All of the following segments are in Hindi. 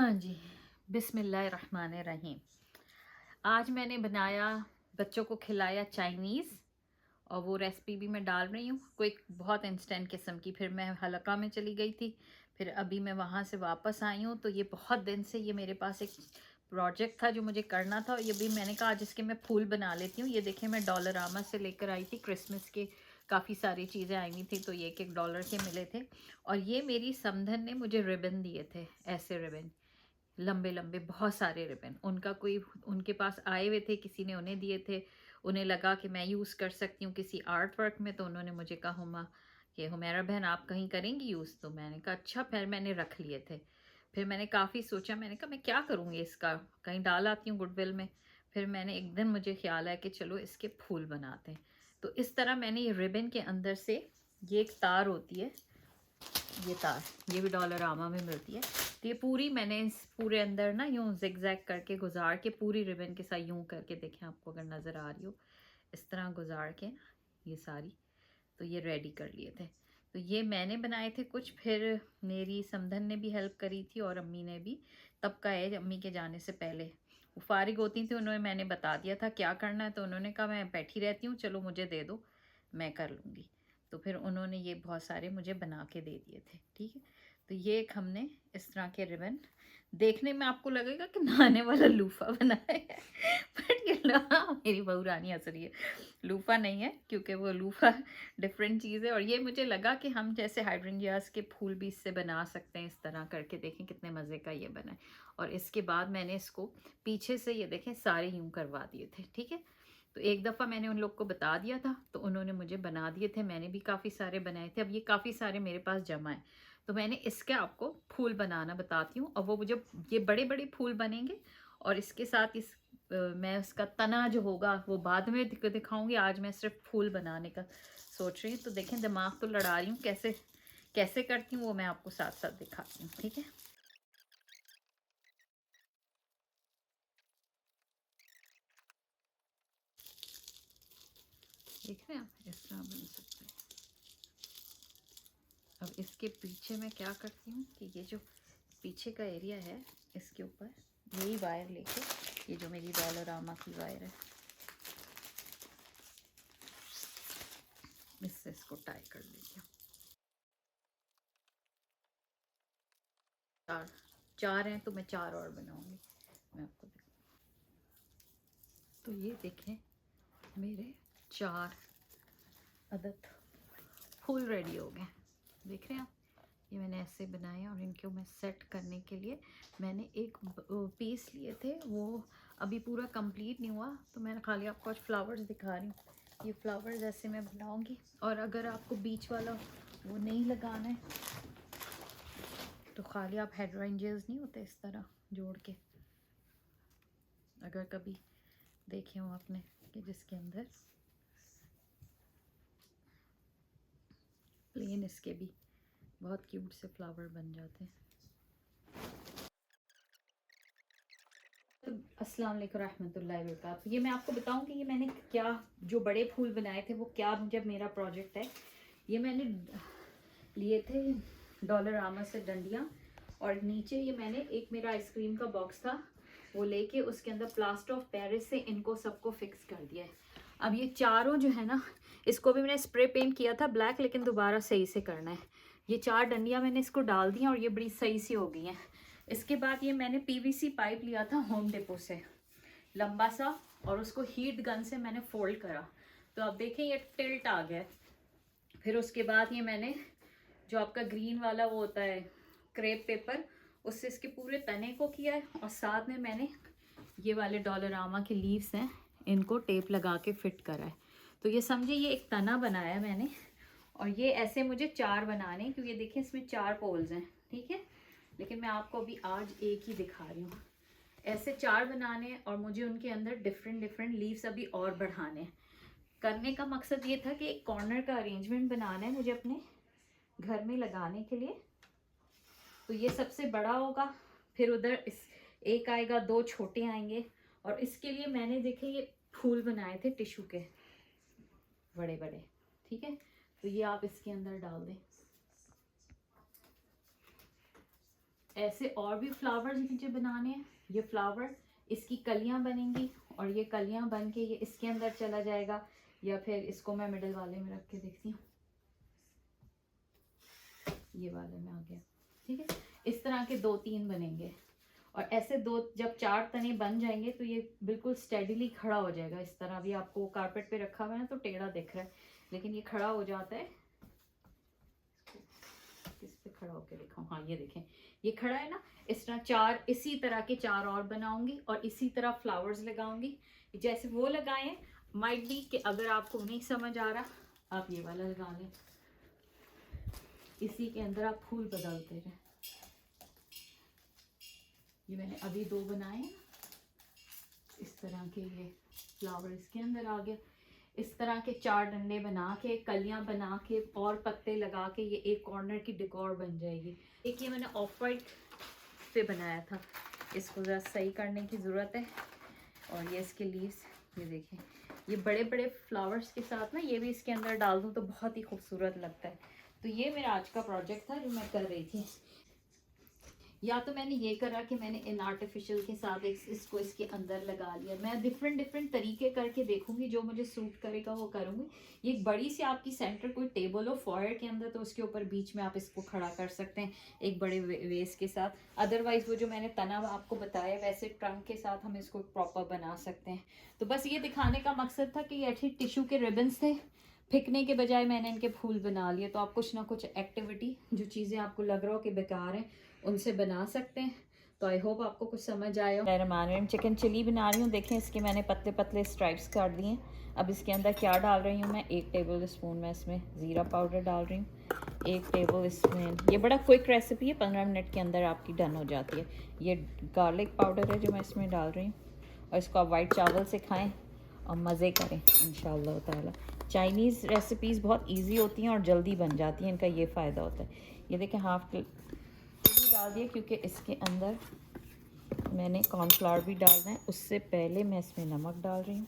हाँ जी। बिस्मिल्लाहिर्रहमानिर्रहीम। आज मैंने बनाया, बच्चों को खिलाया चाइनीज़, और वो रेसिपी भी मैं डाल रही हूँ। कोई बहुत इंस्टेंट किस्म की। फिर मैं हलका में चली गई थी, फिर अभी मैं वहाँ से वापस आई हूँ। तो ये बहुत दिन से ये मेरे पास एक प्रोजेक्ट था जो मुझे करना था, और ये भी मैंने कहा आज इसके मैं फूल बना लेती हूँ। ये देखिए मैं डॉलरामा से लेकर आई थी, क्रिसमस के काफ़ी सारी चीज़ें आई हुई थी, तो ये एक डॉलर के मिले थे। और ये मेरी समधन ने मुझे रिबन दिए थे, ऐसे रिबन लंबे लंबे बहुत सारे रिबन। उनका कोई उनके पास आए हुए थे, किसी ने उन्हें दिए थे। उन्हें लगा कि मैं यूज़ कर सकती हूँ किसी आर्ट वर्क में, तो उन्होंने मुझे कहा हुमा कि हुमैरा बहन आप कहीं करेंगी यूज़। तो मैंने कहा अच्छा। फिर मैंने रख लिए थे। फिर मैंने काफ़ी सोचा, मैंने कहा मैं क्या करूँगी इसका, कहीं डाल आती हूँ गुडविल में। फिर मैंने एक दिन मुझे ख्याल आया कि चलो इसके फूल बनाते हैं। तो इस तरह मैंने ये रिबन के अंदर से, ये एक तार होती है, ये तार, ये भी डॉलरामा में मिलती है। तो ये पूरी मैंने इस पूरे अंदर ना यूं जिगजैग करके गुजार के, पूरी रिबन के साथ यूं करके, देखें आपको अगर नज़र आ रही हो, इस तरह गुजार के ये सारी, तो ये रेडी कर लिए थे। तो ये मैंने बनाए थे कुछ, फिर मेरी समधन ने भी हेल्प करी थी और अम्मी ने भी। तब का है, अम्मी के जाने से पहले वो फारिग होती थी, उन्होंने मैंने बता दिया था क्या करना है, तो उन्होंने कहा मैं बैठी रहती हूँ, चलो मुझे दे दो, मैं कर लूँगी। तो फिर उन्होंने ये बहुत सारे मुझे बना के दे दिए थे। ठीक है। तो ये एक हमने इस तरह के रिबन, देखने में आपको लगेगा कि नहाने वाला लूफा बनाया है, बट ये मेरी बहू रानी हंस रही है, लूफा नहीं है, क्योंकि वो लूफा डिफरेंट चीज़ है। और ये मुझे लगा कि हम जैसे हाइड्रेंजियास के फूल भी इससे बना सकते हैं, इस तरह करके। देखें कितने मज़े का ये बना है। और इसके बाद मैंने इसको पीछे से, ये देखें सारे यूं करवा दिए थे। ठीक है। तो एक दफ़ा मैंने उन लोग को बता दिया था, तो उन्होंने मुझे बना दिए थे। मैंने भी काफ़ी सारे बनाए थे। अब ये काफ़ी सारे मेरे पास जमा है, तो मैंने इसके आपको फूल बनाना बताती हूँ। और वो जब ये बड़े बड़े फूल बनेंगे, और इसके साथ मैं उसका तना जो होगा वो बाद में दिखाऊंगी। आज मैं सिर्फ फूल बनाने का सोच रही हूँ। तो देखें दिमाग तो लड़ा रही हूँ, कैसे कैसे करती हूँ वो मैं आपको साथ साथ दिखाती हूँ। ठीक है। देख रहे हैं आप, इस तरह बन सकते हैं। अब इसके पीछे मैं क्या करती हूँ कि ये जो पीछे का एरिया है, इसके ऊपर यही वायर लेके, ये जो मेरी डॉलरामा की वायर है, इससे इसको टाई कर लेती हूँ। चार चार हैं, तो मैं चार और बनाऊंगी, मैं आपको तो ये देखें मेरे चार अदद फूल रेडी हो गए। देख रहे हैं आप, ये मैंने ऐसे बनाए। और इनको मैं सेट करने के लिए मैंने एक पीस लिए थे, वो अभी पूरा कंप्लीट नहीं हुआ, तो मैंने खाली आपको आज फ्लावर्स दिखा रही हूँ। ये फ्लावर्स ऐसे मैं बनाऊंगी। और अगर आपको बीच वाला वो नहीं लगाना है, तो खाली आप हाइड्रेंजियास नहीं होते इस तरह जोड़ के, अगर कभी देखे हो आपने कि जिसके अंदर प्लेन, इसके भी बहुत क्यूट से फ्लावर बन जाते हैं। अस्सलाम वालेकुम रहमतुल्लाहि व बरकातहू। ये मैं आपको बताऊं कि ये मैंने क्या, जो बड़े फूल बनाए थे वो क्या, जब मेरा प्रोजेक्ट है, ये मैंने लिए थे डॉलरामा से डंडियाँ। और नीचे ये मैंने एक, मेरा आइसक्रीम का बॉक्स था, वो लेके उसके अंदर प्लास्टर ऑफ पेरिस से इनको सबको फिक्स कर दिया है। अब ये चारों जो है ना, इसको भी मैंने स्प्रे पेंट किया था ब्लैक, लेकिन दोबारा सही से करना है। ये चार डंडियाँ मैंने इसको डाल दी और ये बड़ी सही सी हो गई हैं। इसके बाद ये मैंने पीवीसी पाइप लिया था होम डिपो से, लंबा सा, और उसको हीट गन से मैंने फोल्ड करा, तो अब देखें ये टिल्ट आ गया। फिर उसके बाद ये मैंने जो आपका ग्रीन वाला वो होता है क्रेप पेपर, उससे इसके पूरे तने को किया है। और साथ में मैंने ये वाले डॉलरामा के लीव्स हैं, इनको टेप लगा के फिट करा है। तो ये समझिए ये एक तना बनाया मैंने। और ये ऐसे मुझे चार बनाने, क्योंकि देखिए इसमें चार पोल्स हैं। ठीक है। लेकिन मैं आपको अभी आज एक ही दिखा रही हूँ। ऐसे चार बनाने, और मुझे उनके अंदर डिफरेंट डिफरेंट लीव्स अभी और बढ़ाने हैं। करने का मकसद ये था कि एक कॉर्नर का अरेंजमेंट बनाना है मुझे अपने घर में लगाने के लिए। तो ये सबसे बड़ा होगा, फिर उधर इस एक आएगा, दो छोटे आएंगे। और इसके लिए मैंने देखे ये फूल बनाए थे टिश्यू के बड़े बड़े। ठीक है। तो ये आप इसके अंदर डाल दें। ऐसे और भी फ्लावर्स मुझे बनाने हैं। ये फ्लावर, इसकी कलियां बनेंगी और ये कलियां बन के ये इसके अंदर चला जाएगा, या फिर इसको मैं मिडिल वाले में रख के देखती हूँ। ये वाले में आ गया, ठीक है। इस तरह के 2-3 बनेंगे और ऐसे जब 4 तने बन जाएंगे तो ये बिल्कुल स्टेडीली खड़ा हो जाएगा। इस तरह भी आपको कारपेट पे रखा हुआ है ना तो टेढ़ा दिख रहा है, लेकिन ये खड़ा हो जाता है। किस पे खड़ा होकर दिखाऊं? हाँ ये देखें, ये खड़ा है ना। इस तरह इसी तरह के 4 और बनाऊंगी और इसी तरह फ्लावर्स लगाऊंगी जैसे वो लगाए। माइट बी कि अगर आपको नहीं समझ आ रहा आप ये वाला लगा लें, इसी के अंदर आप फूल बदलते रहे। ये मैंने अभी 2 बनाए हैं, इस तरह के ये फ्लावर इसके अंदर आ गया। इस तरह के 4 डंडे बना के, कलियां बना के और पत्ते लगा के ये एक कॉर्नर की डेकोर बन जाएगी। एक ये मैंने ऑफ वाइट पे बनाया था, इसको ज़रा सही करने की ज़रूरत है। और ये इसके लीव्स, ये देखें, ये बड़े बड़े फ्लावर्स के साथ ना ये भी इसके अंदर डाल दूँ तो बहुत ही खूबसूरत लगता है। तो ये मेरा आज का प्रोजेक्ट था जो मैं कर रही थी। या तो मैंने ये करा कि मैंने इन आर्टिफिशियल के साथ इसको इसके अंदर लगा लिया। मैं डिफरेंट तरीके करके देखूंगी, जो मुझे सूट करेगा वो करूंगी। ये एक बड़ी सी आपकी सेंटर कोई टेबल हो फॉयर के अंदर तो उसके ऊपर बीच में आप इसको खड़ा कर सकते हैं एक बड़े वेस के साथ। अदरवाइज वो जो मैंने तना आपको बताया वैसे ट्रंक के साथ हम इसको प्रॉपर बना सकते हैं। तो बस ये दिखाने का मकसद था कि ऐसे टिश्यू के रिबन्स थे, फेंकने के बजाय मैंने इनके फूल बना लिए। तो आप कुछ ना कुछ एक्टिविटी, जो चीज़ें आपको लग रहा हो कि बेकार हैं, उनसे बना सकते हैं। तो आई होप आपको कुछ समझ आया हो। मैं चिकन चिली बना रही हूँ। देखें इसके मैंने पतले पतले स्ट्राइप्स काट दिए हैं। अब इसके अंदर क्या डाल रही हूँ मैं, 1 टेबल स्पून मैं इसमें ज़ीरा पाउडर डाल रही हूँ। 1 टेबल स्पून, ये बड़ा क्विक रेसिपी है, 15 मिनट के अंदर आपकी डन हो जाती है। ये गार्लिक पाउडर है जो मैं इसमें डाल रही हूँ। और इसको आप वाइट चावल से खाएँ और मज़े करें इंशाल्लाह ताला। चाइनीज़ रेसिपीज़ बहुत इजी होती हैं और जल्दी बन जाती हैं, इनका ये फ़ायदा होता है। ये देखें हाफ चिली डाल दिए क्योंकि इसके अंदर मैंने कॉर्नफ्लावर भी डालना है। उससे पहले मैं इसमें नमक डाल रही हूँ।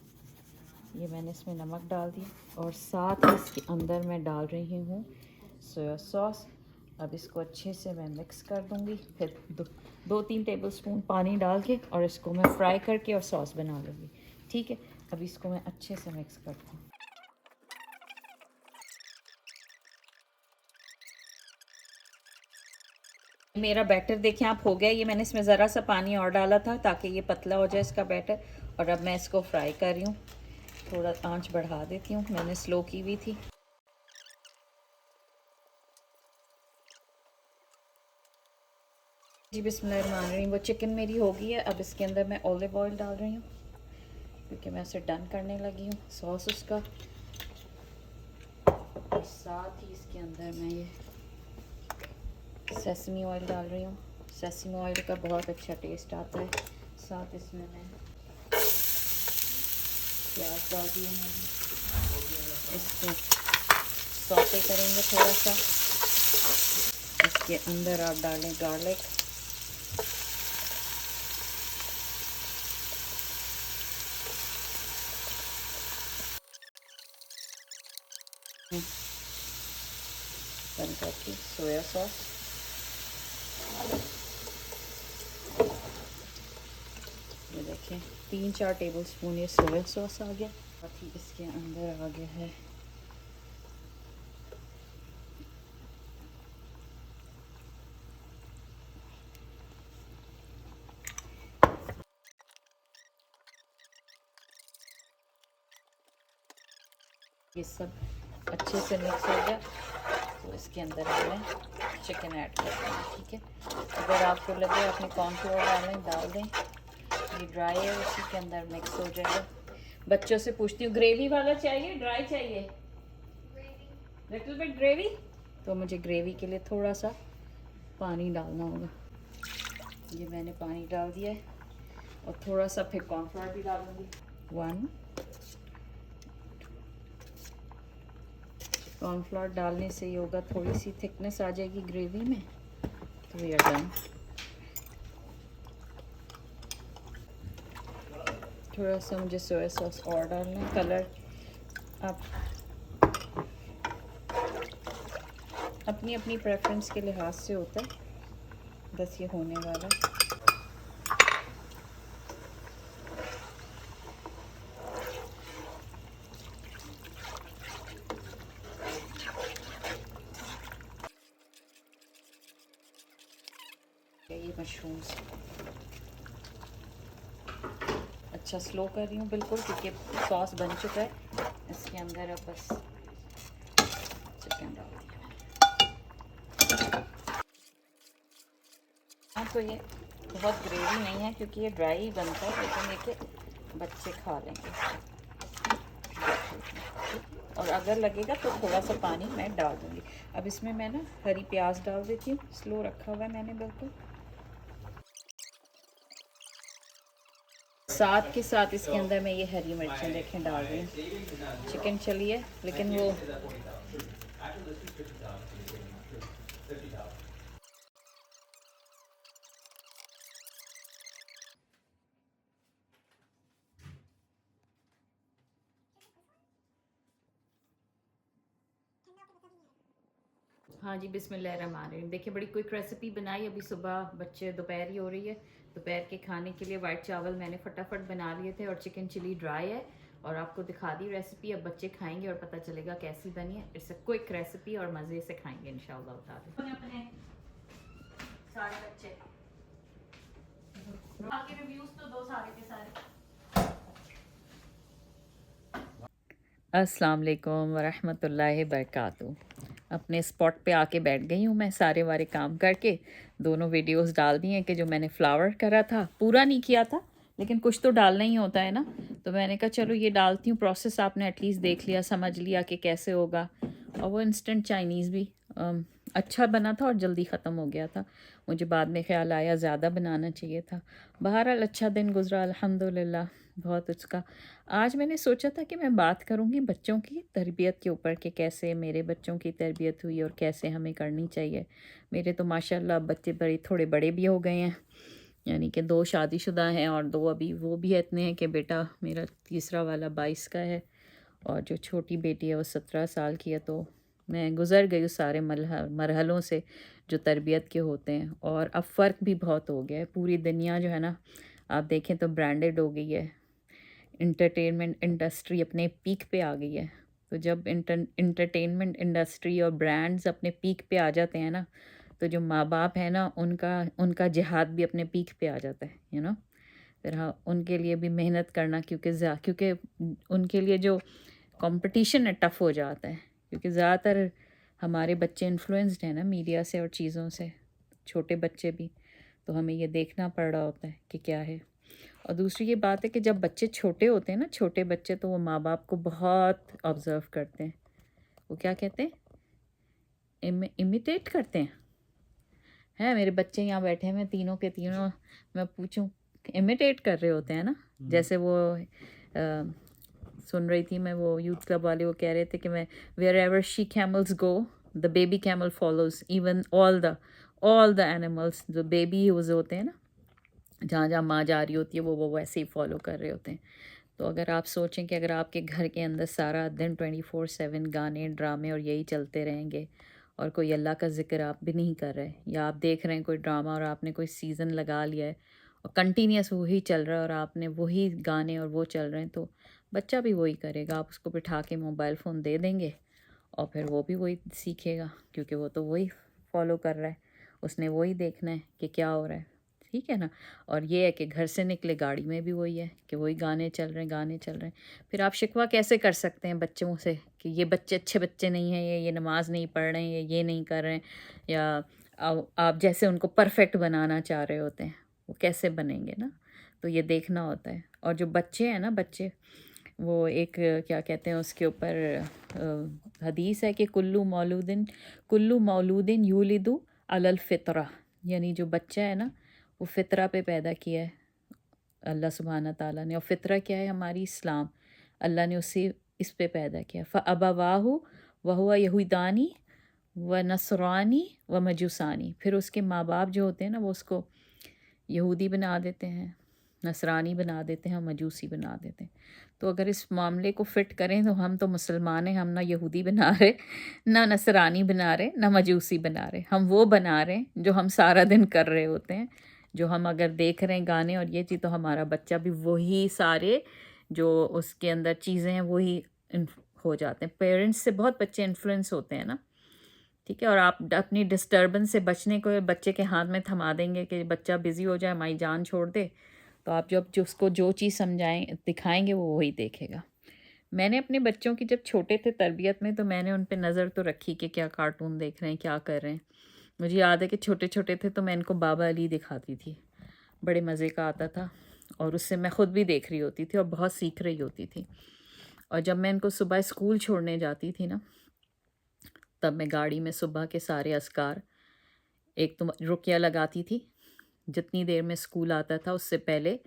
ये मैंने इसमें नमक डाल दिया और साथ ही इसके अंदर मैं डाल रही हूँ सोया सॉस। अब इसको अच्छे से मैं मिक्स कर दूँगी। फिर 2-3 टेबल स्पून पानी डाल के और इसको मैं फ्राई करके और सॉस बना लूँगी, ठीक है। अब इसको मैं अच्छे से मिक्स करती हूँ। मेरा बैटर देखें आप हो गया। ये मैंने इसमें ज़रा सा पानी और डाला था ताकि ये पतला हो जाए इसका बैटर। और अब मैं इसको फ्राई कर रही हूँ। थोड़ा आंच बढ़ा देती हूँ, मैंने स्लो की हुई थी। जी बिस्मिल्लाहिर्रहमानिर्रहीम। वो चिकन मेरी हो गई है। अब इसके अंदर मैं ऑलिव ऑयल डाल रही हूँ क्योंकि मैं इसे डन करने लगी हूँ सॉस उसका। और साथ ही इसके अंदर मैं ये सेसमी ऑयल डाल रही हूँ। सेसमी ऑयल का बहुत अच्छा टेस्ट आता है। साथ इसमें मैं प्याज डाल दिए मैंने, इसको सौते करेंगे थोड़ा सा। इसके अंदर आप डालें गार्लिक, बन करके सोया सॉस, ये देखें 3-4 टेबल स्पून ये सोया सॉस आ गया। साथ ही इसके अंदर आ गया है ये सब अच्छे से मिक्स हो गया। तो इसके अंदर हमें चिकन ऐड करते हैं, ठीक है। अगर आपको लगे अपने कॉर्नफ्लोर डाल दें। ये ड्राई है, उसी के अंदर मिक्स हो जाएगा। बच्चों से पूछती हूँ ग्रेवी वाला चाहिए ड्राई चाहिए, लिटिल बिट ग्रेवी। तो मुझे ग्रेवी के लिए थोड़ा सा पानी डालना होगा। ये मैंने पानी डाल दिया है और थोड़ा सा फिर कॉर्नफ्लोर भी डालूंगी। 1 कॉर्नफ्लोर डालने से ये होगा थोड़ी सी थिकनेस आ जाएगी ग्रेवी में। तो ये डन। थोड़ा सा मुझे सोया सॉस और डालना है। कलर आप अपनी अपनी प्रेफरेंस के लिहाज से होता है, बस ये होने वाला है। ये मशरूम्स अच्छा स्लो कर रही हूँ बिल्कुल, क्योंकि सॉस बन चुका है। इसके अंदर अब बस चिकन डाल दिया। हाँ, तो ये बहुत ग्रेवी नहीं है क्योंकि ये ड्राई ही बनता है, लेकिन देखिए बच्चे खा लेंगे। और अगर लगेगा तो थोड़ा सा पानी मैं डाल दूँगी। अब इसमें मैं ना हरी प्याज डाल देती हूँ, स्लो रखा हुआ है मैंने बिल्कुल। साथ के साथ इसके अंदर मैं ये हरी मिर्चें देखें डाल रही हूँ। चिकन चली है, लेकिन वो हाँ जी, बिस्मिल्लाहिर्रहमानिर्रहीम। देखिए बड़ी क्विक रेसिपी बनाई। अभी सुबह बच्चे दोपहर ही हो रही है, दोपहर के खाने के लिए वाइट चावल मैंने फटाफट बना लिए थे और चिकन चिली ड्राई है और आपको दिखा दी रेसिपी। अब बच्चे खाएंगे और पता चलेगा कैसी बनी है। इट्स अ क्विक रेसिपी और मज़े से खाएंगे इंशाल्लाह ताला। अपने सारे बच्चे आपके रिव्यूज तो दो सारे के सारे। अस्सलाम वालेकुम वरहमतुल्लाहि बरकातहू। अपने स्पॉट पे आके बैठ गई हूँ मैं, सारे वारे काम करके। दोनों वीडियोस डाल दी हैं कि जो मैंने फ्लावर करा था, पूरा नहीं किया था लेकिन कुछ तो डालना ही होता है ना, तो मैंने कहा चलो ये डालती हूँ। प्रोसेस आपने एटलीस्ट देख लिया, समझ लिया कि कैसे होगा। और वो इंस्टेंट चाइनीज़ भी अच्छा बना था और जल्दी ख़त्म हो गया था। मुझे बाद में ख़्याल आया ज़्यादा बनाना चाहिए था। बहरहाल अच्छा दिन गुज़रा अल्हम्दुलिल्लाह, बहुत उसका। आज मैंने सोचा था कि मैं बात करूंगी बच्चों की तरबियत के ऊपर कि कैसे मेरे बच्चों की तरबियत हुई और कैसे हमें करनी चाहिए। मेरे तो माशाल्लाह बच्चे बड़े थोड़े बड़े भी हो गए हैं, यानी कि 2 शादीशुदा हैं और 2 अभी वो भी इतने हैं कि बेटा मेरा तीसरा वाला 22 का है और जो छोटी बेटी है वो 17 साल की है। तो मैं गुज़र गई उस सारे मरहलों से जो तरबियत के होते हैं। और अब फ़र्क भी बहुत हो गया है। पूरी दुनिया जो है ना, आप देखें तो ब्रांडेड हो गई है। इंटरटेनमेंट इंडस्ट्री अपने पीक पे आ गई है। तो जब इंटरटेनमेंट इंडस्ट्री और ब्रांड्स अपने पीक पे आ जाते हैं ना, तो जो माँ बाप है ना, उनका उनका जिहाद भी अपने पीक पे आ जाता है, फिर हाँ उनके लिए भी मेहनत करना, क्योंकि उनके लिए जो कंपटीशन है टफ़ हो जाता है। क्योंकि ज़्यादातर हमारे बच्चे इन्फ्लुएंस्ड हैं ना मीडिया से और चीज़ों से, छोटे बच्चे भी। तो हमें ये देखना पड़ रहा होता है कि क्या है। और दूसरी ये बात है कि जब बच्चे छोटे होते हैं ना, छोटे बच्चे, तो वो माँ बाप को बहुत ऑब्ज़र्व करते हैं। वो क्या कहते हैं, इमिटेट करते हैं। मेरे बच्चे यहाँ बैठे हुए तीनों के तीनों, मैं पूछूं, इमिटेट कर रहे होते हैं ना। जैसे वो सुन रही थी मैं, वो यूथ क्लब वाले वो कह रहे थे कि मैं wherever she camels go the baby camel follows, even all the animals, जो बेबी यूज़ होते हैं ना, जहाँ जहाँ माँ जा रही होती है वो वैसे ही फॉलो कर रहे होते हैं। तो अगर आप सोचें कि अगर आपके घर के अंदर सारा दिन 24/7 गाने ड्रामे और यही चलते रहेंगे और कोई अल्लाह का ज़िक्र आप भी नहीं कर रहे, या आप देख रहे हैं कोई ड्रामा और आपने कोई सीज़न लगा लिया है और कंटिन्यूस वही चल रहा है और आपने वही गाने और वो चल रहे हैं, तो बच्चा भी वही करेगा। आप उसको बिठा के मोबाइल फ़ोन दे देंगे और फिर वो भी वही सीखेगा, क्योंकि वो तो वही फॉलो कर रहा है, उसने वही देखना है कि क्या हो रहा है। ठीक है ना। और ये है कि घर से निकले गाड़ी में भी वही है कि वही गाने चल रहे हैं। फिर आप शिकवा कैसे कर सकते हैं बच्चों से कि ये बच्चे अच्छे बच्चे नहीं हैं, ये नमाज नहीं पढ़ रहे हैं, ये नहीं कर रहे हैं, या आप जैसे उनको परफेक्ट बनाना चाह रहे होते हैं, वो कैसे बनेंगे ना। तो ये देखना होता है। और जो बच्चे हैं ना, बच्चे वो एक क्या कहते हैं उसके ऊपर हदीस है कि कुल्लू मौलूदिन यूलिदु अलल फितरा, यानी जो बच्चा है ना वो फ़ितरा पे पैदा किया है अल्लाह सुब्हाना ताला ने। और फ़ितरा क्या है, हमारी इस्लाम, अल्लाह ने उसे इस पे पैदा किया। फ़अबवाहु वहुवा यहूदानी व नसरानी व मजूसानी, फिर उसके माँ बाप जो होते हैं ना वो उसको यहूदी बना देते हैं, नसरानी बना देते हैं, हम मजूसी बना देते हैं। तो अगर इस मामले को फ़िट करें तो हम तो मुसलमान हैं, हम ना यहूदी बना रहे, ना नसरानी बना रहे, ना मजूसी बना रहे। हम वो बना रहे हैं जो हम सारा दिन कर रहे होते हैं। जो हम अगर देख रहे हैं गाने और ये चीज़, तो हमारा बच्चा भी वही सारे जो उसके अंदर चीज़ें हैं वही हो जाते हैं। पेरेंट्स से बहुत बच्चे इन्फ्लुएंस होते हैं ना, ठीक है। और आप अपनी डिस्टर्बेंस से बचने को बच्चे के हाथ में थमा देंगे कि बच्चा बिज़ी हो जाए, हमारी जान छोड़ दे, तो आप जब जो उसको जो चीज़ समझाएं दिखाएंगे वो वही देखेगा। मैंने अपने बच्चों की जब छोटे थे तरबियत में, तो मैंने उन पे नज़र तो रखी कि क्या कार्टून देख रहे हैं, क्या कर रहे हैं। मुझे याद है कि छोटे छोटे थे तो मैं इनको बाबा अली दिखाती थी, बड़े मज़े का आता था, और उससे मैं ख़ुद भी देख रही होती थी और बहुत सीख रही होती थी। और जब मैं इनको सुबह स्कूल छोड़ने जाती थी ना, तब मैं गाड़ी में सुबह के सारे अस्कार, एक तो रुकिया लगाती थी, जितनी देर में स्कूल आता था उससे पहले,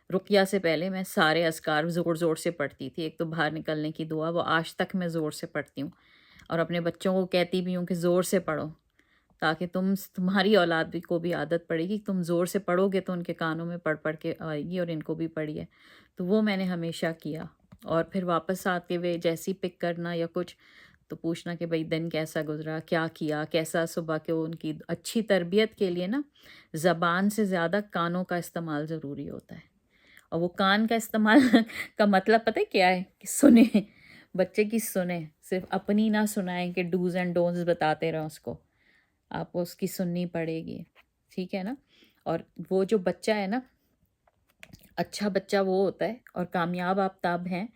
रुकिया से पहले मैं सारे अस्कार ज़ोर ज़ोर से पढ़ती थी। एक तो बाहर निकलने की दुआ, वो आज तक मैं ज़ोर से पढ़ती हूँ, और अपने बच्चों को कहती भी हूँ कि ज़ोर से पढ़ो, ताकि तुम्हारी औलाद भी को भी आदत पड़ेगी। तुम ज़ोर से पढ़ोगे तो उनके कानों में पढ़ पढ़ के आएगी, और इनको भी पढ़ी है। तो वो मैंने हमेशा किया। और फिर वापस आते हुए जैसी पिक करना या कुछ, तो पूछना कि भाई दिन कैसा गुजरा, क्या किया, कैसा सुबह के। उनकी अच्छी तरबियत के लिए ना ज़बान से ज़्यादा कानों का इस्तेमाल ज़रूरी होता है। और वो कान का इस्तेमाल का मतलब पता है क्या है? कि सुने, बच्चे की सुने, सिर्फ अपनी ना सुनाएं कि डूज़ एंड डोंट्स बताते रहें उसको, आपको उसकी सुननी पड़ेगी, ठीक है ना। और वो जो बच्चा है ना, अच्छा बच्चा वो होता है, और कामयाब आप तब हैं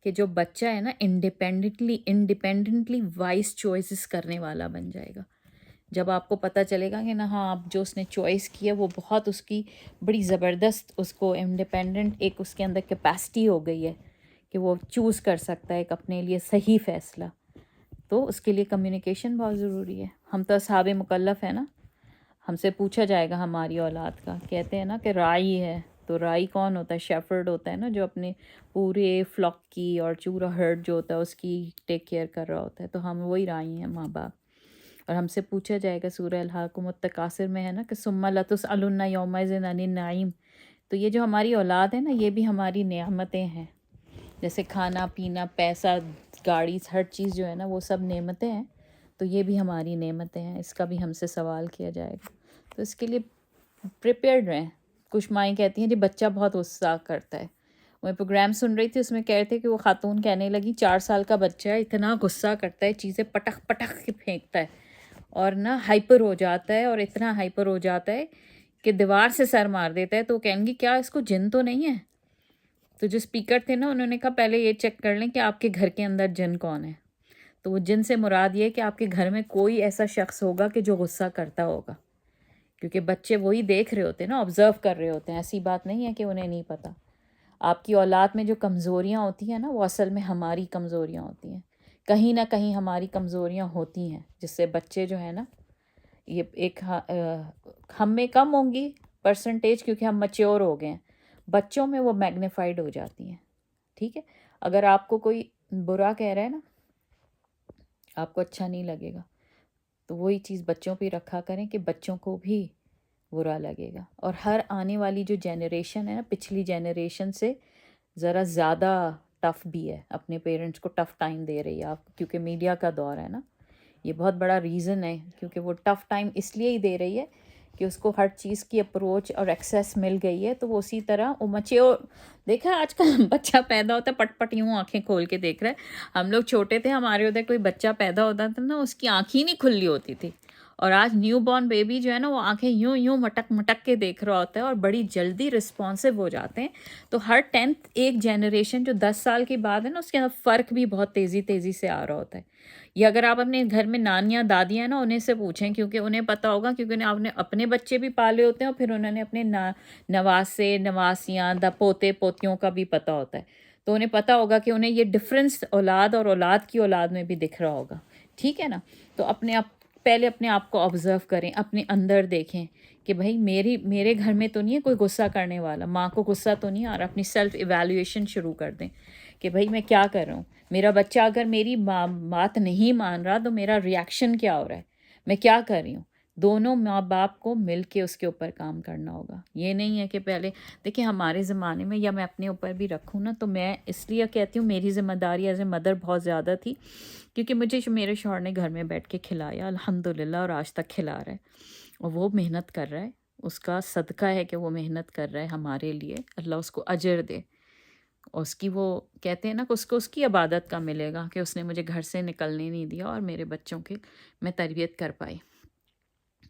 कि जो बच्चा है ना इंडिपेंडेंटली वाइज चॉइसेस करने वाला बन जाएगा। जब आपको पता चलेगा कि ना हाँ, आप जो उसने चॉइस की है वो बहुत उसकी बड़ी ज़बरदस्त, उसको इंडिपेंडेंट एक उसके अंदर कैपेसिटी हो गई है कि वो चूज़ कर सकता है एक अपने लिए सही फ़ैसला। तो उसके लिए कम्युनिकेशन बहुत ज़रूरी है। हम तो असहाब मुकल्लफ़ है ना, हमसे पूछा जाएगा हमारी औलाद का। कहते हैं ना कि राई है, तो राई कौन होता है? शेफर्ड होता है ना, जो अपने पूरे फ्लॉक की और चूरा हर्ड जो होता है उसकी टेक केयर कर रहा होता है। तो हम वही राई हैं, माँ बाप। और हमसे पूछा जाएगा, सूरह अल-हाकुमुत तकासिर में है ना कि सुम्मा लतुसअलुन्ना यौमइज़िन अनिन नाइम। तो ये जो हमारी औलाद है ना, ये भी हमारी नेमतें हैं। जैसे खाना पीना, पैसा, गाड़ी, हर चीज़ जो है ना वो सब नेमतें हैं। तो ये भी हमारी नेमतें हैं, इसका भी हमसे सवाल किया जाएगा। तो इसके लिए प्रिपेयर्ड रहें। कुछ माएँ कहती हैं जी बच्चा बहुत गुस्सा करता है। मैं प्रोग्राम सुन रही थी, उसमें कह रहे थे कि वो खातून कहने लगी 4 साल का बच्चा है, इतना गुस्सा करता है, चीज़ें पटक पटक के फेंकता है, और ना हाइपर हो जाता है, और इतना हाइपर हो जाता है कि दीवार से सर मार देता है। तो कहेंगी क्या इसको जिन तो नहीं है? तो जो स्पीकर थे ना, उन्होंने कहा पहले ये चेक कर लें कि आपके घर के अंदर जिन कौन है। तो वो जिन से मुराद ये कि आपके घर में कोई ऐसा शख्स होगा कि जो गुस्सा करता होगा, क्योंकि बच्चे वही देख रहे होते हैं ना, ऑब्ज़र्व कर रहे होते हैं। ऐसी बात नहीं है कि उन्हें नहीं पता। आपकी औलाद में जो कमज़ोरियाँ होती हैं ना, वो असल में हमारी कमज़ोरियाँ होती हैं। कहीं ना कहीं हमारी कमज़ोरियाँ होती हैं, जिससे बच्चे जो है ना, ये एक हम में कम होंगी परसेंटेज, क्योंकि हम मैच्योर हो गए हैं। बच्चों में वो मैग्नीफाइड हो जाती हैं, ठीक है। अगर आपको कोई बुरा कह रहा है ना, आपको अच्छा नहीं लगेगा, तो वही चीज़ बच्चों पे रखा करें कि बच्चों को भी बुरा लगेगा। और हर आने वाली जो जनरेशन है ना, पिछली जनरेशन से ज़रा ज़्यादा टफ़ भी है, अपने पेरेंट्स को टफ़ टाइम दे रही है आप, क्योंकि मीडिया का दौर है ना, ये बहुत बड़ा रीज़न है। क्योंकि वो टफ़ टाइम इसलिए ही दे रही है कि उसको हर चीज़ की अप्रोच और एक्सेस मिल गई है, तो वो उसी तरह वो मैच्योर। देखा है आजकल बच्चा पैदा होता है, पट यूँ आँखें खोल के देख रहा है। हम लोग छोटे थे, हमारे उधर कोई बच्चा पैदा होता था ना, उसकी आँख ही नहीं खुली होती थी। और आज न्यू बॉर्न बेबी जो है ना, वो आँखें यूँ यूँ मटक मटक के देख रहा होता है, और बड़ी जल्दी रिस्पॉन्सिव हो जाते हैं। तो हर 10th एक जनरेशन जो 10 साल के बाद है ना, उसके अंदर फ़र्क भी बहुत तेज़ी से आ रहा होता है। ये अगर आप अपने घर में नानियाँ दादियाँ ना, उन्हें से पूछें, क्योंकि उन्हें पता होगा, क्योंकि उन्हें आपने अपने बच्चे भी पाले होते हैं, और फिर उन्होंने अपने नवासे नवासियाँ पोते पोतियों का भी पता होता है। तो उन्हें पता होगा कि उन्हें ये डिफरेंस औलाद और औलाद की औलाद में भी दिख रहा होगा, ठीक है ना। तो पहले अपने आप को ऑब्ज़र्व करें, अपने अंदर देखें कि भाई मेरे घर में तो नहीं है कोई गुस्सा करने वाला, माँ को गुस्सा तो नहीं आ रहा। अपनी सेल्फ इवैल्यूएशन शुरू कर दें कि भाई मैं क्या कर रहा हूँ। मेरा बच्चा अगर मेरी बात नहीं मान रहा, तो मेरा रिएक्शन क्या हो रहा है, मैं क्या कर रही हूँ। दोनों माँ बाप को मिल के उसके ऊपर काम करना होगा। ये नहीं है कि पहले देखिए हमारे ज़माने में, या मैं अपने ऊपर भी रखूँ ना, तो मैं इसलिए कहती हूँ मेरी ज़िम्मेदारी एज़ ए मदर बहुत ज़्यादा थी, क्योंकि मुझे मेरे शौहर ने घर में बैठ के खिलाया अल्हम्दुलिल्लाह, और आज तक खिला रहा है। और वो मेहनत कर रहा है, उसका सदका है कि वो मेहनत कर रहा है हमारे लिए, अल्लाह उसको अजर दे। और उसकी वो कहते हैं ना कि उसको उसकी इबादत का मिलेगा कि उसने मुझे घर से निकलने नहीं दिया और मेरे बच्चों की मैं तरबियत कर पाई।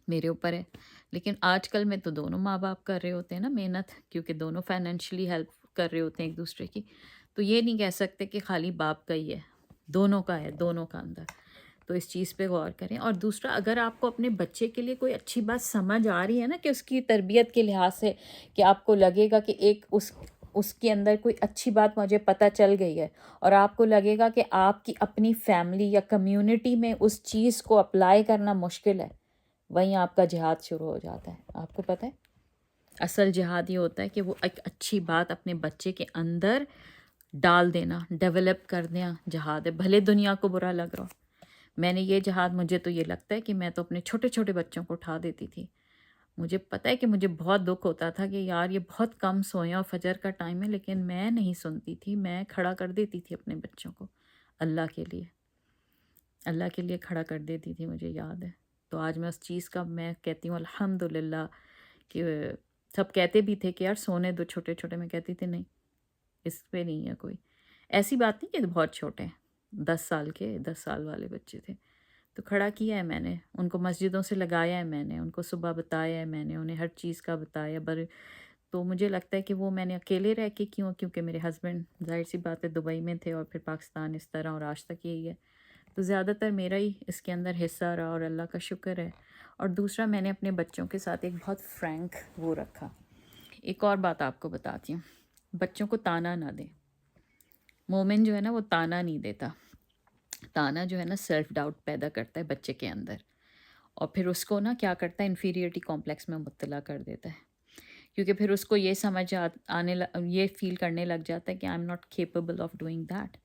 मेरे ऊपर है। लेकिन आजकल में तो दोनों माँ बाप कर रहे होते हैं ना मेहनत, क्योंकि दोनों फाइनेंशियली हेल्प कर रहे होते हैं एक दूसरे की। तो ये नहीं कह सकते कि खाली बाप का ही है, दोनों का है, दोनों का अंदर। तो इस चीज़ पे गौर करें। और दूसरा, अगर आपको अपने बच्चे के लिए कोई अच्छी बात समझ आ रही है ना, कि उसकी तरबियत के लिहाज से, कि आपको लगेगा कि एक उसके अंदर कोई अच्छी बात मुझे पता चल गई है, और आपको लगेगा कि आपकी अपनी फैमिली या कम्युनिटी में उस चीज़ को अप्लाई करना मुश्किल है, वहीं आपका जिहाद शुरू हो जाता है। आपको पता है असल जिहाद ये होता है कि वो एक अच्छी बात अपने बच्चे के अंदर डाल देना, डेवलप कर देना जिहाद है, भले दुनिया को बुरा लग रहा हो। मैंने ये जिहाद, मुझे तो ये लगता है कि मैं तो अपने छोटे छोटे बच्चों को उठा देती थी। मुझे पता है कि मुझे बहुत दुख होता था कि यार ये बहुत कम सोए और फजर का टाइम है, लेकिन मैं नहीं सुनती थी, मैं खड़ा कर देती थी अपने बच्चों को अल्लाह के लिए, अल्लाह के लिए खड़ा कर देती थी, मुझे याद है। तो आज मैं उस चीज़ का मैं कहती हूँ अल्हम्दुलिल्लाह, कि सब कहते भी थे कि यार सोने दो छोटे छोटे, मैं कहती थी नहीं, इस पे नहीं है कोई ऐसी बात नहीं कि बहुत छोटे हैं, 10 साल के, 10 साल वाले बच्चे थे। तो खड़ा किया है मैंने उनको, मस्जिदों से लगाया है मैंने उनको, सुबह बताया है मैंने उन्हें, हर चीज़ का बताया। बर तो मुझे लगता है कि वो मैंने अकेले रह के क्यों, क्योंकि मेरे हस्बैंड ज़ाहिर सी बात है दुबई में थे, और फिर पाकिस्तान इस तरह, और आज तक यही है। तो ज़्यादातर मेरा ही इसके अंदर हिस्सा रहा, और अल्लाह का शुक्र है। और दूसरा, मैंने अपने बच्चों के साथ एक बहुत फ्रैंक वो रखा। एक और बात आपको बताती हूँ, बच्चों को ताना ना दें। मोमिन जो है ना, वो ताना नहीं देता। ताना जो है ना, सेल्फ डाउट पैदा करता है बच्चे के अंदर, और फिर उसको ना क्या करता है, इन्फीरियरिटी कॉम्प्लेक्स में मुब्तला कर देता है। क्योंकि फिर उसको ये ये फील करने लग जाता है कि I am not capable of doing that.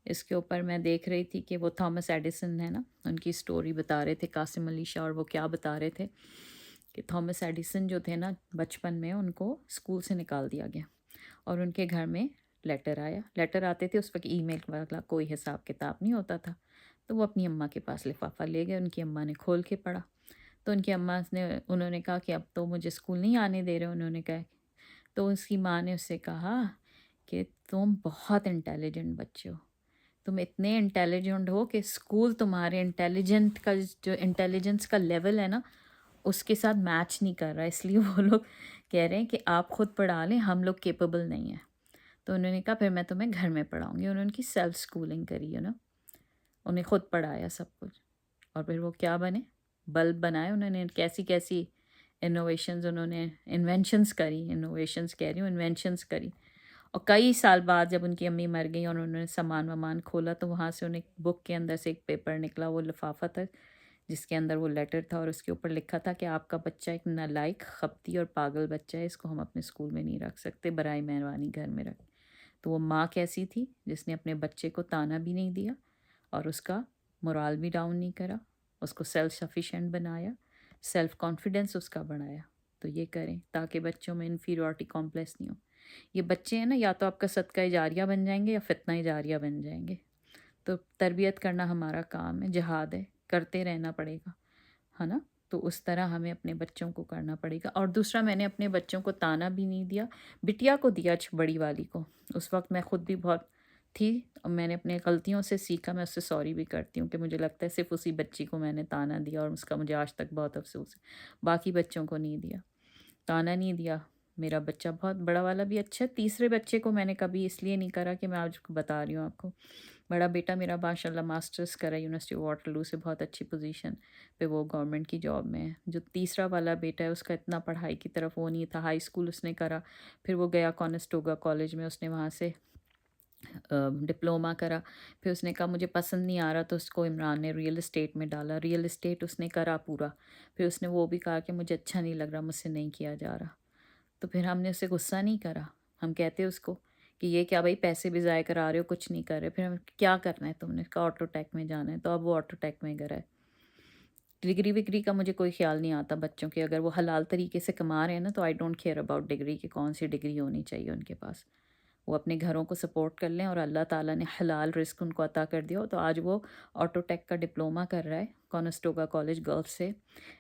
इसके ऊपर मैं देख रही थी कि वो थॉमस एडिसन है ना, उनकी स्टोरी बता रहे थे कासिम अली शाह, और वो क्या बता रहे थे कि थॉमस एडिसन जो थे ना, बचपन में उनको स्कूल से निकाल दिया गया, और उनके घर में लेटर आया। लेटर आते थे उस वक्त, ईमेल वाला कोई हिसाब किताब नहीं होता था। तो वो अपनी अम्मा के पास लिफाफा ले गए, उनकी अम्मा ने खोल के पढ़ा। तो उनकी अम्मा ने उन्होंने कहा कि अब तो मुझे स्कूल नहीं आने दे रहे, उन्होंने कहा। तो उसकी माँ ने उससे कहा कि तुम बहुत इंटेलिजेंट बच्चे हो, तुम इतने इंटेलिजेंट हो कि स्कूल तुम्हारे इंटेलिजेंट का जो इंटेलिजेंस का लेवल है ना, उसके साथ मैच नहीं कर रहा, इसलिए वो लोग कह रहे हैं कि आप खुद पढ़ा लें, हम लोग केपेबल नहीं हैं। तो उन्होंने कहा फिर मैं तुम्हें घर में पढ़ाऊँगी। उन्होंने उनकी सेल्फ स्कूलिंग करी, उन्हें खुद पढ़ाया सब कुछ। और फिर वो क्या बने, बल्ब बनाए उन्होंने, कैसी कैसी इनोवेशंस, उन्होंने इन्वेंशंस करी, इनोवेशंस कह रही हूँ, इन्वेंशंस करी। और कई साल बाद जब उनकी अम्मी मर गई और उन्होंने सामान वामान खोला, तो वहाँ से उन्हें बुक के अंदर से एक पेपर निकला, वो लिफाफा था जिसके अंदर वो लेटर था, और उसके ऊपर लिखा था कि आपका बच्चा एक नालायक, खपती और पागल बच्चा है, इसको हम अपने स्कूल में नहीं रख सकते, बराए मेहरबानी घर में रख। तो वो माँ कैसी थी जिसने अपने बच्चे को ताना भी नहीं दिया, और उसका मोराल भी डाउन नहीं करा, उसको सेल्फ सफिशेंट बनाया, सेल्फ कॉन्फिडेंस उसका बढ़ाया। तो ये करें ताकि बच्चों में इन्फीरियरिटी कॉम्प्लेक्स नहीं हो। ये बच्चे हैं ना, या तो आपका सदका जारिया बन जाएंगे या फितना जारिया बन जाएंगे। तो तरबियत करना हमारा काम है, जिहाद है, करते रहना पड़ेगा, है ना। तो उस तरह हमें अपने बच्चों को करना पड़ेगा। और दूसरा, मैंने अपने बच्चों को ताना भी नहीं दिया, बिटिया को दिया, बड़ी वाली को। उस वक्त मैं खुद भी बहुत थी, और मैंने अपने गलतियों से सीखा, मैं उससे सॉरी भी करती हूँ कि मुझे लगता है सिर्फ उसी बच्ची को मैंने ताना दिया, और उसका मुझे आज तक बहुत अफसोस है। बाकी बच्चों को नहीं दिया, ताना नहीं दिया। मेरा बच्चा बहुत बड़ा वाला भी अच्छा है। तीसरे बच्चे को मैंने कभी इसलिए नहीं करा कि मैं आज बता रही हूँ आपको। बड़ा बेटा मेरा माशाल्लाह मास्टर्स करा यूनिवर्सिटी ऑफ वाटरलू से, बहुत अच्छी पोजीशन पे वो गवर्नमेंट की जॉब में है। जो तीसरा वाला बेटा है उसका इतना पढ़ाई की तरफ वो नहीं था, हाई स्कूल उसने करा, फिर वो गया कॉनेस्टोगा कॉलेज में, उसने वहाँ से डिप्लोमा करा। फिर उसने कहा मुझे पसंद नहीं आ रहा, तो उसको इमरान ने रियल इस्टेट में डाला, रियल इस्टेट उसने करा पूरा। फिर उसने वो भी कहा कि मुझे अच्छा नहीं लग रहा, मुझसे नहीं किया जा रहा। तो फिर हमने उसे गुस्सा नहीं करा, हम कहते उसको कि ये क्या भाई, पैसे भी ज़ाय करा रहे हो, कुछ नहीं कर रहे। फिर हम क्या करना है तुमने, कहा ऑटोटेक में जाना है, तो अब वो ऑटोटेक में गया है। डिग्री विग्री का मुझे कोई ख्याल नहीं आता बच्चों के, अगर वो हलाल तरीके से कमा रहे हैं ना तो I don't care about degree कि कौन सी डिग्री होनी चाहिए उनके पास। वो अपने घरों को सपोर्ट कर लें और अल्लाह ताला ने हलाल रिस्क उनको अता कर दिया हो। तो आज वो ऑटोटेक का डिप्लोमा कर रहा है कॉनेस्टोगा कॉलेज गल्फ से,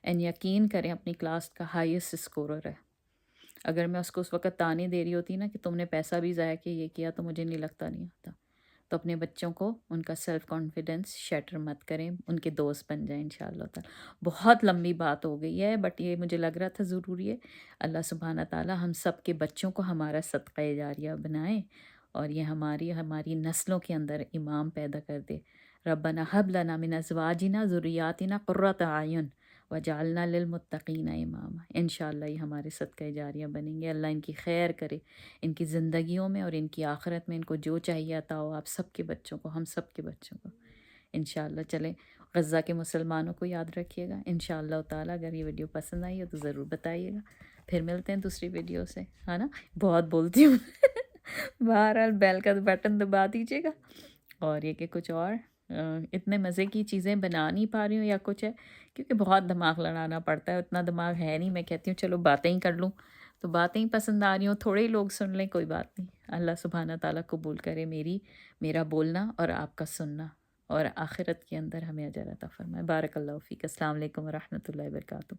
एंड यकीन करें अपनी क्लास का हाईएस्ट स्कोरर है। अगर मैं उसको उस वक्त ताने दे रही होती ना कि तुमने पैसा भी ज़ाया कि ये किया, तो मुझे नहीं लगता नहीं आता। तो अपने बच्चों को उनका सेल्फ़ कॉन्फिडेंस शैटर मत करें, उनके दोस्त बन जाएं इंशाअल्लाह ताला। बहुत लंबी बात हो गई है बट ये मुझे लग रहा था ज़रूरी है। अल्लाह सुब्हाना ताला हम सब के बच्चों को हमारा सदक़ा जारिया बनाए और ये हमारी हमारी नस्लों के अंदर इमाम पैदा कर दे। रब्बना हब लना मिन अज़वाजिना ज़ुर्रियातिना क़ुर्रत आयुन वजालना लिलमुत्तक़ीना इमामा। इंशाअल्लाह ये हमारे सदक़ा जारिया बनेंगे। अल्लाह इनकी खैर करे, इनकी ज़िंदगियों में और इनकी आखिरत में इनको जो चाहिए अता हो आप सब के बच्चों को, हम सब के बच्चों को इंशाअल्लाह। चलें, गज़ा के मुसलमानों को याद रखिएगा इंशाअल्लाह ताला। अगर ये वीडियो पसंद आई हो तो ज़रूर बताइएगा। फिर मिलते हैं दूसरी वीडियो से, है ना। बहुत बोलती हूँ बहरहाल बेल का बटन दबा दीजिएगा। और ये कि कुछ और इतने मज़े की चीज़ें बना नहीं पा रही हूँ या कुछ है, क्योंकि बहुत दिमाग लड़ाना पड़ता है, उतना दिमाग है नहीं। मैं कहती हूँ चलो बातें ही कर लूँ, तो बातें ही पसंद आ रही हों, थोड़े ही लोग सुन लें, कोई बात नहीं। अल्लाह सुब्हाना ताला कबूल करे मेरा बोलना और आपका सुनना, और आखिरत के अंदर हमें अजर अता फरमाए। बारकल्लाहु फ़ीक। अस्सलाम वालेकुम व रहमतुल्लाहि व बरकातुहू।